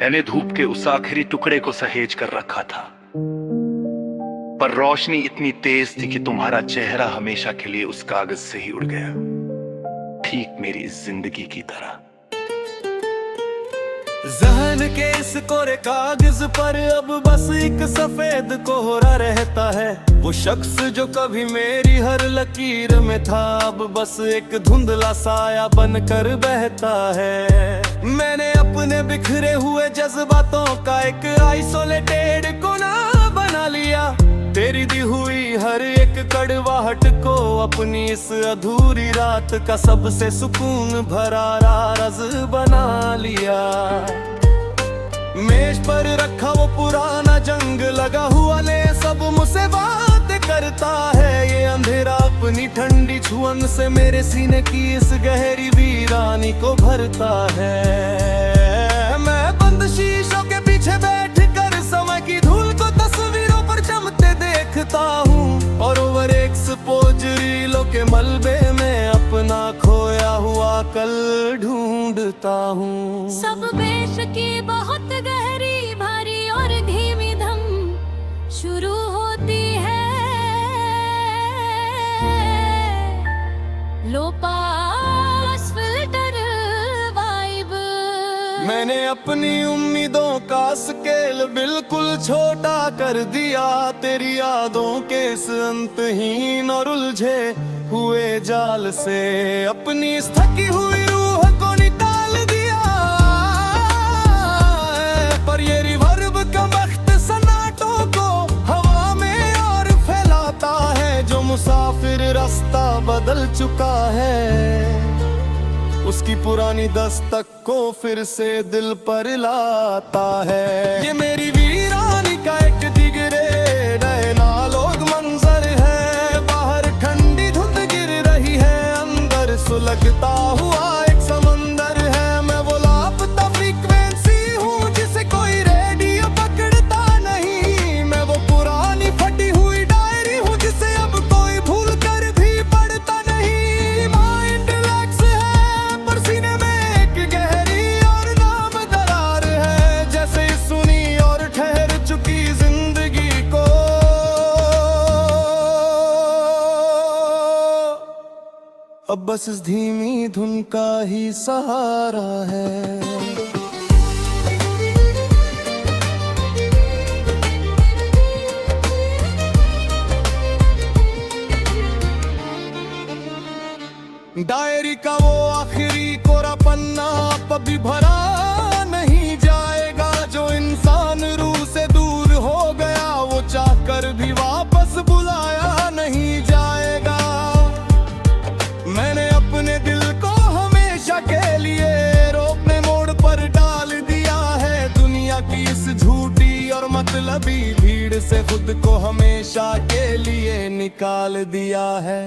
मैंने धूप के उस आखिरी टुकड़े को सहेज कर रखा था, पर रोशनी इतनी तेज थी कि तुम्हारा चेहरा हमेशा के लिए उस कागज से ही उड़ गया, ठीक मेरी जिंदगी की तरह। जहन के इस कोरे कागज पर अब बस एक सफेद कोहरा रहता है। वो शख्स जो कभी मेरी हर लकीर में था, अब बस एक धुंधला साया बनकर बहता है। मैंने अपने बिखरे हुए जज्बातों का एक आइसोलेटेड कोना बना लिया। तेरी दी हुई हर एक कड़वाहट को अपनी इस अधूरी रात का सबसे सुकून भरा राज बना लिया। मेज पर रखा वो पुराना जंग लगा हुआ ले सब मुझसे बात करता है। ये अंधेरा अपनी ठंडी छुअन से मेरे सीने की इस गहरी वीरानी को भरता है। मैं बंद शीशों के पीछे बैठ कर समय की धूल को तस्वीरों पर जमते देखता हूँ, और ओवर एक्सपोज रीलों के मलबे में अपना खोया हुआ कल ढूंढता हूँ। सब बेशकी बहुत गहरी भारी और धीमी धम शुरू होती है। लो पास फिल्टर वाइब। मैंने अपनी उम्मीदों का स्केल बिल्कुल छोटा कर दिया। तेरी यादों के इस अंतहीन और उलझे हुए जाल से अपनी इस थकी हुई रूह को निकाल दिया। पर ये रिवर्ब का वक्त सन्नाटों को हवा में और फैलाता है। जो मुसाफिर रास्ता बदल चुका है, उसकी पुरानी दस्तक को फिर से दिल पर लाता है। ये मेरी वीरानी का एक दिगरे नैना लोग मंजर है। बाहर ठंडी धुंध गिर रही है, अंदर सुलगता हुआ एक समंदर है। मैं वो लापता फ्रीक्वेंसी हूँ जिसे कोई रेडियो पकड़ता नहीं। मैं वो पुरानी फटी हुई डायरी हूँ जिसे अब कोई भूल कर भी पढ़ता नहीं। माइंड रिलैक्स है पर सीने में एक गहरी और नाम दरार है। जैसे सुनी और ठहर चुकी जिंदगी को अब बस इस धीमी धुन का ही सहारा है। डायरी का वो आखिरी कोरा पन्ना कभी भरा नहीं जाएगा। जो इंसान रूह से दूर हो गया, वो चाहकर भी वापस बुलाया नहीं जाएगा। मैंने अपने दिल को हमेशा के लिए रोकने मोड़ पर डाल दिया है। दुनिया की इस झूठी और मतलबी भीड़ से खुद को हमेशा के लिए निकाल दिया है।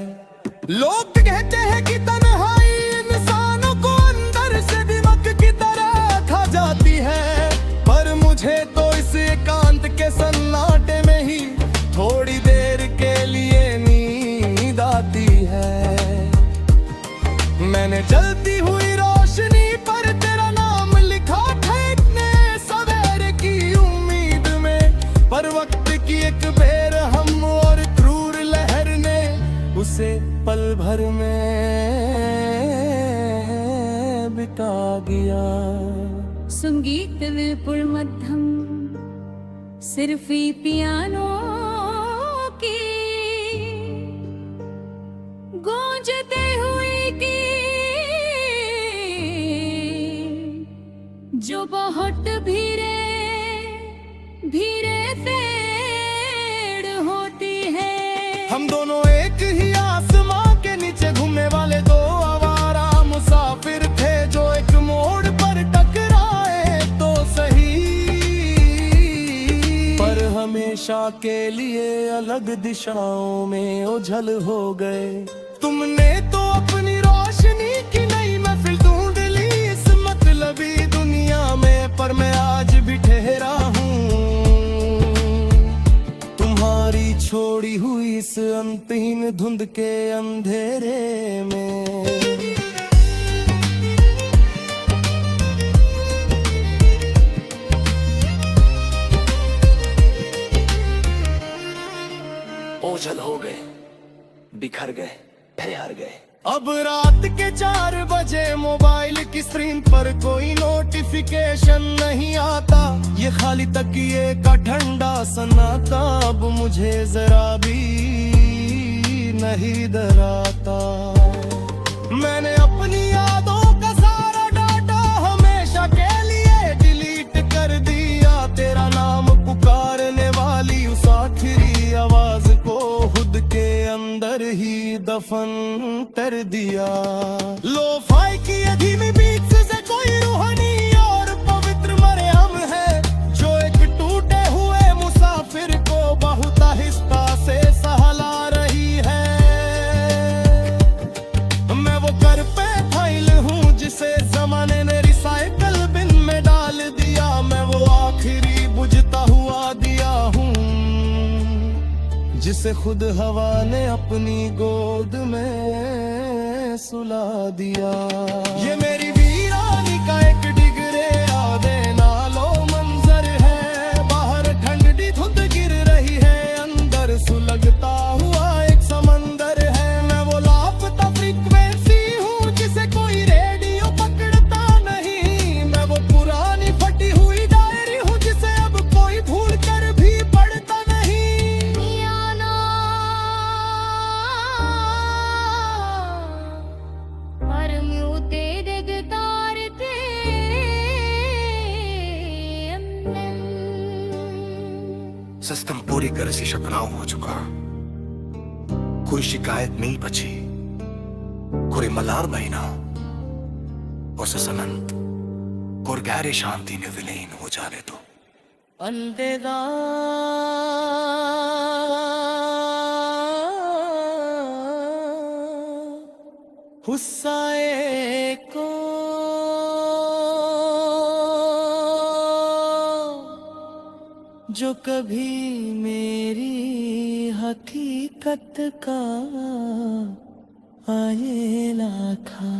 लोग कहते हैं कि तन्हाई इंसानों को अंदर से दिमक की तरह खा जाती है, पर मुझे तो इस एकांत के सन्नाटे में ही थोड़ी देर के लिए नींद आती है। मैंने जलती हुई रोशनी पर तेरा नाम लिखा था इतने सवेरे की उम्मीद में, पर वक्त की एक बेरहम और क्रूर लहर ने उसे पल भर में बिता गया। संगीत विपुल मध्यम सिर्फ ही पियानो की गूंजते हुए की जो बहुत धीरे धीरे फेड होती है। हम दोनों एक ही आसमां के नीचे घूमने वाले दो आवारा मुसाफिर थे, जो एक मोड़ पर टकराए तो सही, पर हमेशा के लिए अलग दिशाओं में ओझल हो गए। तुमने तो अपनी रोशनी की नई महफिल ढूंढ ली इस मतलबी दुनिया में, पर मैं आज भी ठहरा हूँ तुम्हारी छोड़ी हुई इस अंतहीन धुंध के अंधेरे में। ओझल हो गए, बिखर गए, ठहर गए। अब रात के 4 बजे मोबाइल की स्क्रीन पर कोई नोटिफिकेशन नहीं आता, ये खाली तकिए का ठंडा सन्नाटा अब मुझे जरा भी नहीं डराता। मैंने अपनी यादों का सारा डाटा हमेशा के लिए डिलीट कर दिया, तेरा नाम पुकारने वाली उस आखिरी आवाज को खुद के अंदर ही दफन कर दिया। लो-फाई की ये धीमी बीट से कोई रूहानी और पवित्र मरहम है, जो एक टूटे हुए मुसाफिर को बहुत आहिस्ता से सहला रही है। मैं वो कर पे फाइल हूँ जिसे जमाने ने रिसाइकल बिन में डाल दिया, मैं वो आखिरी बुझता हुआ दिया हूँ जिसे खुद हवा ने अपनी गोद में सुला दिया। ये मेरी वीरानी का एक डिगरे आधे नालो मंजर है, बाहर ठंडी धुंध गिर रही है, अंदर सुलगता हुआ एक समंदर है। मैं वो लापता फ्रीक्वेंसी हूँ जिसे कोई रेडियो पकड़ता नहीं, मैं वो पुरानी फटी हुई डायरी हूँ जिसे अब कोई भूल कर भी पढ़ता नहीं। सिस्टम पूरी तरह से शतनाम हो चुका, कोई शिकायत नहीं बची, कोई मलार बहिना उस अनंत और गहरी शांति में विलीन हो जाने दो। अलविदा हुस्साए को जो कभी मेरी हकीकत का आएला था।